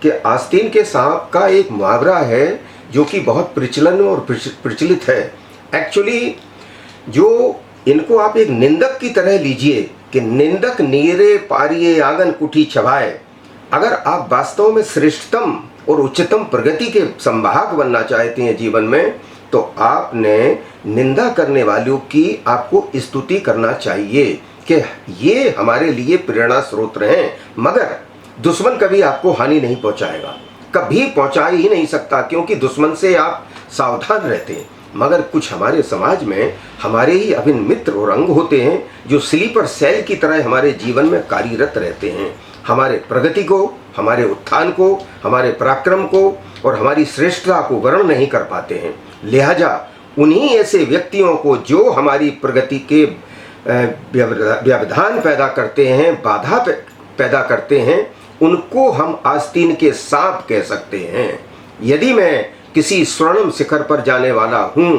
कि आस्तीन के सांप का एक मुहावरा है जो कि बहुत प्रचलन और प्रचलित है। एक्चुअली जो इनको आप एक निंदक की तरह लीजिए कि निंदक नीरे पारिये आंगन कुठी छवाए। अगर आप वास्तव में श्रेष्ठतम और उच्चतम प्रगति के संवाहक बनना चाहते हैं जीवन में, तो आपने निंदा करने वालों की आपको स्तुति करना चाहिए कि ये हमारे लिए प्रेरणा स्रोत हैं। मगर दुश्मन कभी आपको हानि नहीं पहुंचाएगा, कभी पहुंचा ही नहीं सकता, क्योंकि दुश्मन से आप सावधान रहते हैं। मगर कुछ हमारे समाज में हमारे ही अभिन्न मित्र और अंग होते हैं जो स्लीपर सेल की तरह हमारे जीवन में कार्यरत रहते हैं। हमारे प्रगति को, हमारे उत्थान को, हमारे पराक्रम को और हमारी श्रेष्ठता को वर्णन नहीं कर पाते हैं। लिहाजा उन्हीं ऐसे व्यक्तियों को जो हमारी प्रगति के व्यवधान पैदा करते हैं, बाधा पैदा करते हैं, उनको हम आस्तीन के सांप कह सकते हैं। यदि मैं किसी स्वर्णिम शिखर पर जाने वाला हूँ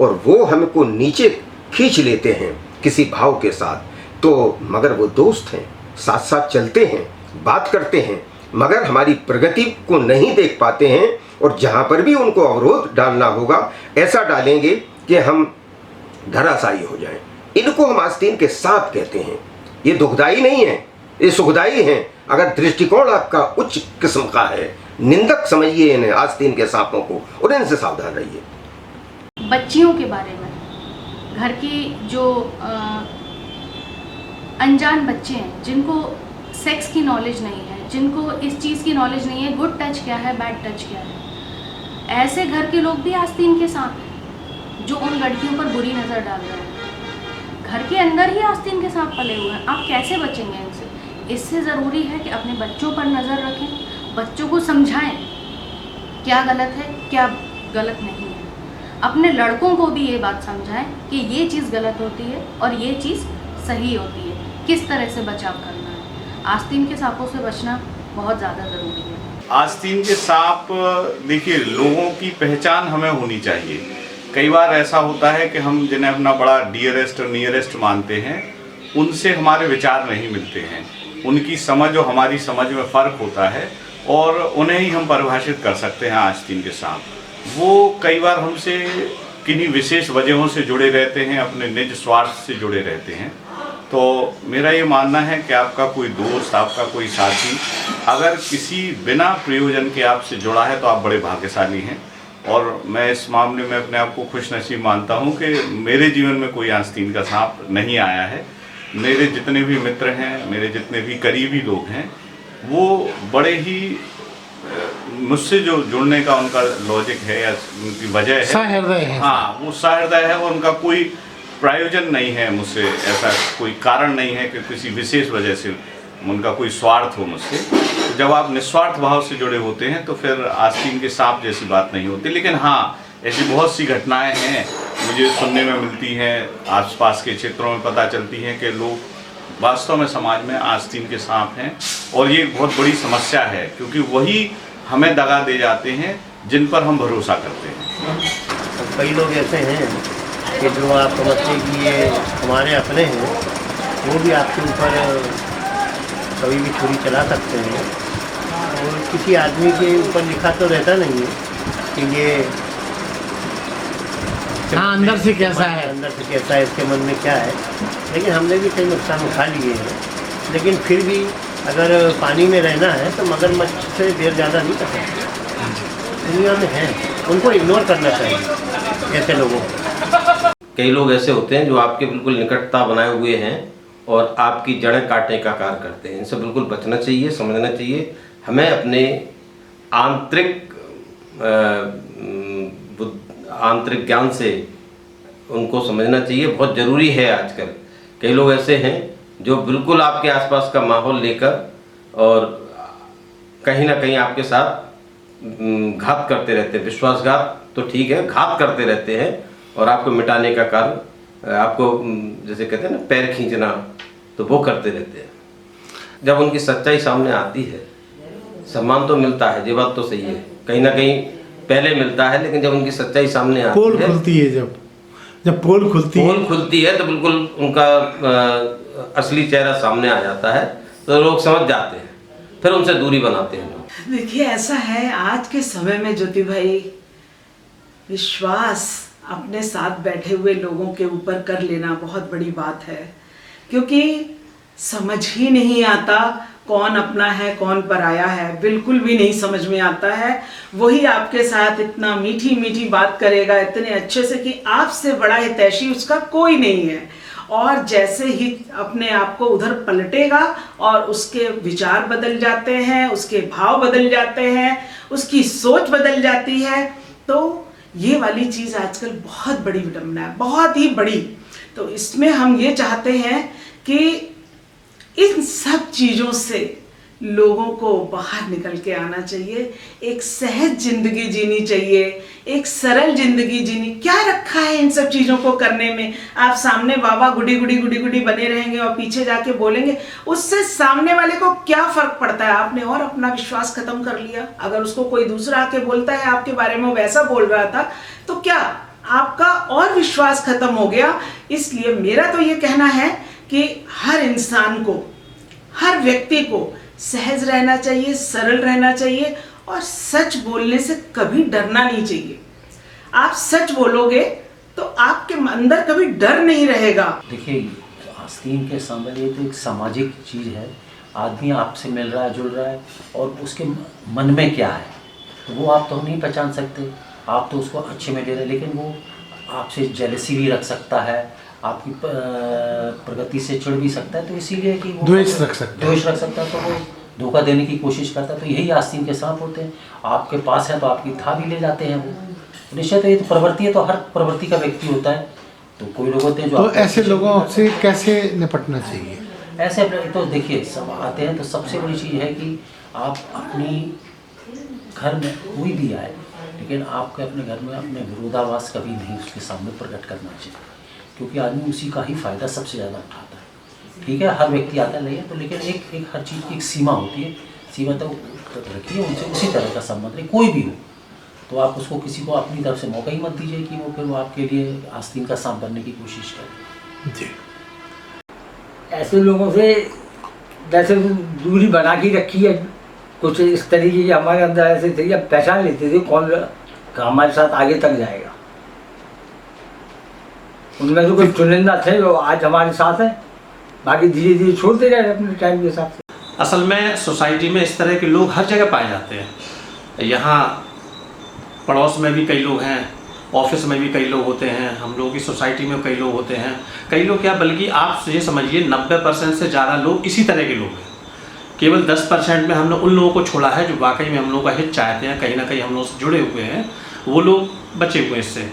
और वो हमको नीचे खींच लेते हैं किसी भाव के साथ, तो मगर वो दोस्त हैं, साथ साथ चलते हैं, बात करते हैं, मगर हमारी प्रगति को नहीं देख पाते हैं, और जहाँ पर भी उनको अवरोध डालना होगा ऐसा डालेंगे कि हम धराशायी हो जाएं। इनको हम आस्तीन के सांप कहते हैं। ये दुखदाई नहीं है, ये सुखदाई है। अगर दृष्टिकोण आपका उच्च किस्म का है, निंदक समझिए इन्हें, आस्तीन के सांपों को, और इनसे सावधान रहिए। बच्चियों के बारे में, घर की जो अनजान बच्चे हैं जिनको सेक्स की नॉलेज नहीं है, जिनको इस चीज़ की नॉलेज नहीं है गुड टच क्या है, बैड टच क्या है, ऐसे घर के लोग भी आस्तीन के सांप हैं जो उन लड़कियों पर बुरी नज़र डाल रहे हैं। घर के अंदर ही आस्तीन के सांप पले हुए हैं, आप कैसे बचेंगे इनसे? इससे ज़रूरी है कि अपने बच्चों पर नज़र रखें, बच्चों को समझाएं क्या गलत है, क्या गलत नहीं है। अपने लड़कों को भी ये बात समझाएं कि ये चीज़ गलत होती है और ये चीज़ सही होती है, किस तरह से बचाव करना है। आस्तीन के सांपों से बचना बहुत ज़्यादा ज़रूरी है। आस्तीन के सांप, देखिए, लोगों की पहचान हमें होनी चाहिए। कई बार ऐसा होता है कि हम जिन्हें अपना बड़ा डियरेस्ट और नियरेस्ट मानते हैं, उनसे हमारे विचार नहीं मिलते हैं, उनकी समझ और हमारी समझ में फ़र्क होता है, और उन्हें ही हम परिभाषित कर सकते हैं आस्तीन के सांप। वो कई बार हमसे किन्हीं विशेष वजहों से जुड़े रहते हैं, अपने निज स्वार्थ से जुड़े रहते हैं। तो मेरा ये मानना है कि आपका कोई दोस्त, आपका कोई साथी अगर किसी बिना प्रयोजन के आपसे जुड़ा है तो आप बड़े भाग्यशाली हैं। और मैं इस मामले में अपने आप को खुशनसीब मानता हूँ कि मेरे जीवन में कोई आस्तीन का सांप नहीं आया है। मेरे जितने भी मित्र हैं, मेरे जितने भी करीबी लोग हैं, वो बड़े ही मुझसे जो जुड़ने का उनका लॉजिक है या उनकी वजह है, सहृदय है। हाँ, वो सहृदय है, और उनका कोई प्रायोजन नहीं है मुझसे, ऐसा कोई कारण नहीं है कि किसी विशेष वजह से उनका कोई स्वार्थ हो मुझसे। तो जब आप निस्वार्थ भाव से जुड़े होते हैं तो फिर आस्तीन के सांप जैसी बात नहीं होती। लेकिन हाँ, ऐसी बहुत सी घटनाएं हैं मुझे सुनने में मिलती हैं, आसपास के क्षेत्रों में पता चलती हैं कि लोग वास्तव में समाज में आस्तीन के सांप हैं, और ये एक बहुत बड़ी समस्या है, क्योंकि वही हमें दगा दे जाते हैं जिन पर हम भरोसा करते हैं। तो कई लोग ऐसे हैं कि जो आप समझते हैं कि ये हमारे अपने हैं, वो भी आपके ऊपर कभी भी छुरी चला सकते हैं। और किसी आदमी के ऊपर लिखा तो रहता नहीं है कि ये हाँ, अंदर से कैसा है, अंदर से कैसा है, इसके मन में क्या है। लेकिन हमने भी कई नुकसान उठा लिए हैं, लेकिन फिर भी अगर पानी में रहना है तो मगरमच्छ से देर ज़्यादा नहीं कर सकते। दुनिया में हैं, उनको इग्नोर करना चाहिए ऐसे लोगों को। कई लोग ऐसे होते हैं जो आपके बिल्कुल निकटता बनाए हुए हैं और आपकी जड़ें काटने का कार्य करते हैं। इनसे बिल्कुल बचना चाहिए, समझना चाहिए। हमें अपने आंतरिक ज्ञान से उनको समझना चाहिए, बहुत ज़रूरी है। आजकल कई लोग ऐसे हैं जो बिल्कुल आपके आसपास का माहौल लेकर और कहीं ना कहीं आपके साथ घात करते रहते हैं। विश्वासघात तो ठीक है, घात करते रहते हैं और आपको मिटाने का कार्य, आपको जैसे कहते हैं ना पैर खींचना, तो वो करते रहते हैं। जब उनकी सच्चाई सामने आती है, सम्मान तो मिलता है, ये बात तो सही है, कहीं ना कहीं पहले मिलता है, लेकिन जब उनकी सच्चाई सामने आती है, पोल खुलती है, जब पोल खुलती है तो बिल्कुल उनका असली चेहरा सामने आ जाता है, तो लोग समझ जाते हैं, फिर उनसे दूरी बनाते हैं। देखिए ऐसा है, आज के समय में ज्योति भाई विश्वास अपने साथ बैठे हुए लोगों के ऊपर कर लेना बहुत बड़ी बात है, क्योंकि समझ ही नहीं आता कौन अपना है कौन पराया है, बिल्कुल भी नहीं समझ में आता है। वही आपके साथ इतना मीठी मीठी बात करेगा इतने अच्छे से कि आपसे बड़ा हितैषी उसका कोई नहीं है, और जैसे ही अपने आप को उधर पलटेगा और उसके विचार बदल जाते हैं, उसके भाव बदल जाते हैं, उसकी सोच बदल जाती है। तो ये वाली चीज़ आजकल बहुत बड़ी विडंबना है, बहुत ही बड़ी। तो इसमें हम ये चाहते हैं कि इन सब चीज़ों से लोगों को बाहर निकल के आना चाहिए, एक सहज जिंदगी जीनी चाहिए, एक सरल जिंदगी जीनी। क्या रखा है इन सब चीज़ों को करने में? आप सामने बाबा गुडी गुडी गुडी गुडी बने रहेंगे और पीछे जाके बोलेंगे, उससे सामने वाले को क्या फर्क पड़ता है? आपने और अपना विश्वास खत्म कर लिया। अगर उसको कोई दूसरा आके बोलता है आपके बारे में वैसा बोल रहा था, तो क्या आपका और विश्वास खत्म हो गया? इसलिए मेरा तो ये कहना है कि हर इंसान को, हर व्यक्ति को सहज रहना चाहिए, सरल रहना चाहिए, और सच बोलने से कभी डरना नहीं चाहिए। आप सच बोलोगे तो आपके अंदर कभी डर नहीं रहेगा। देखिए, आस्तीन के समय ये तो एक सामाजिक चीज़ है। आदमी आपसे मिल रहा है, जुड़ रहा है, और उसके मन में क्या है तो वो आप तो नहीं पहचान सकते। आप तो उसको अच्छे में ले रहे, लेकिन वो आपसे जेलसी भी रख सकता है, आपकी प्रगति से चिढ़ भी सकता है। तो इसीलिए कि वो द्वेष रख सकता है, तो वो धोखा देने की कोशिश करता है। तो यही आस्तीन के सांप होते हैं। आपके पास है तो आपकी था भी ले जाते हैं वो। निश्चय तो ये तो प्रवृत्ति है, तो हर प्रवृत्ति का व्यक्ति होता है। तो कोई लोग होते हैं जो, तो ऐसे लोगों से कैसे निपटना चाहिए? ऐसे तो देखिए, सब आते हैं तो सबसे बड़ी चीज़ है कि आप अपनी घर में कोई भी आए, लेकिन आपके अपने घर में अपने विरोधाभास कभी नहीं उसके सामने प्रकट करना चाहिए, क्योंकि आदमी उसी का ही फायदा सबसे ज़्यादा उठाता है। ठीक है, हर व्यक्ति आता नहीं है, तो लेकिन एक हर चीज़ की एक सीमा होती है। सीमा तो रखिए, उनसे उसी तरह का संबंध रहे, कोई भी हो। तो आप उसको, किसी को अपनी तरफ से मौका ही मत दीजिए कि वो फिर वो आपके लिए आस्तीन का सांप बनने की कोशिश करे। जी, ऐसे लोगों से जैसे दूरी बना के रखी है, कुछ इस तरीके के हमारे अंदर ऐसे थे, अब पहचान लेते थे कौन हमारे साथ आगे तक जाएगा। उनमें तो कुछ चुनिंदा थे जो आज हमारे साथ हैं, बाकी धीरे धीरे छोड़ते गए अपने टाइम के हिसाब से। असल में सोसाइटी में इस तरह के लोग हर जगह पाए जाते हैं। यहाँ पड़ोस में भी कई लोग हैं, ऑफिस में भी कई लोग होते हैं, हम लोगों की सोसाइटी में कई लोग होते हैं। कई लोग क्या, बल्कि आप ये समझिए 90% से ज़्यादा लोग इसी तरह के लोग हैं। केवल 10% में हमने उन लोगों को छोड़ा है जो वाकई में हम लोगों का हित चाहते हैं, कहीं ना कहीं हम लोगों से जुड़े हुए हैं, वो लोग बचे हुए हैं इससे।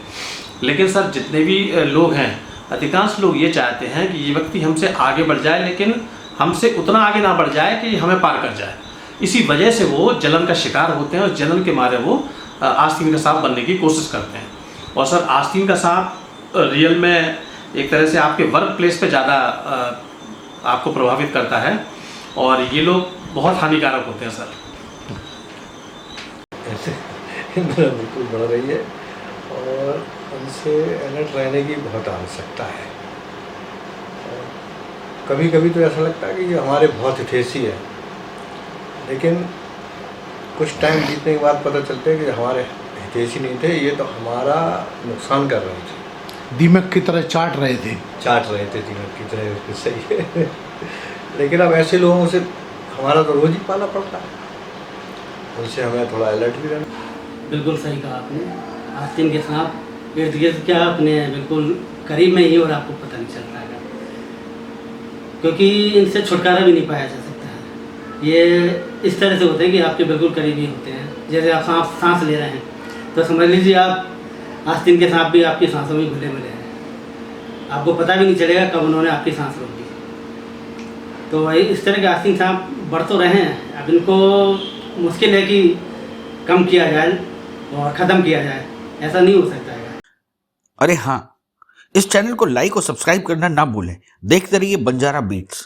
लेकिन सर, जितने भी लोग हैं, अधिकांश लोग ये चाहते हैं कि ये व्यक्ति हमसे आगे बढ़ जाए, लेकिन हमसे उतना आगे ना बढ़ जाए कि हमें पार कर जाए। इसी वजह से वो जलन का शिकार होते हैं, और जलन के मारे वो आस्तीन का सांप बनने की कोशिश करते हैं। और सर, आस्तीन का सांप रियल में एक तरह से आपके वर्क प्लेस पे ज़्यादा आपको प्रभावित करता है, और ये लोग बहुत हानिकारक होते हैं सर। बिल्कुल बढ़ रही है, और उनसे अलर्ट रहने की बहुत आवश्यकता है। कभी कभी तो ऐसा लगता है कि ये हमारे बहुत हितैषी है, लेकिन कुछ टाइम बीतने के बाद पता चलता है कि हमारे हितैषी नहीं थे, ये तो हमारा नुकसान कर रहे थे, दीमक की तरह चाट रहे थे दीमक की तरह। सही है। लेकिन अब ऐसे लोगों से हमारा तो रोज ही पाला पड़ता है, उनसे हमें थोड़ा अलर्ट भी रहना। बिल्कुल सही कहा आपने। आस्तीन के सांप इर्द गिर्द क्या अपने बिल्कुल करीब में ही, और आपको पता नहीं चलता है, क्योंकि इनसे छुटकारा भी नहीं पाया जा सकता है। ये इस तरह से होते हैं कि आपके बिल्कुल करीबी होते हैं। जैसे आप सांस ले रहे हैं, तो समझ लीजिए आप आस्तीन के सांप भी आपकी सांसों में घुले मिले हैं, आपको पता भी नहीं चलेगा कब उन्होंने आपकी सांस रोक दी। तो वही इस तरह के आस्तीन सांप बढ़ तो रहे हैं, अब इनको मुश्किल है कि कम किया जाए और ख़त्म किया जाए, ऐसा नहीं हो सकता है। अरे हाँ, इस चैनल को लाइक और सब्सक्राइब करना ना भूलें। देखते रहिए बंजारा बीट्स।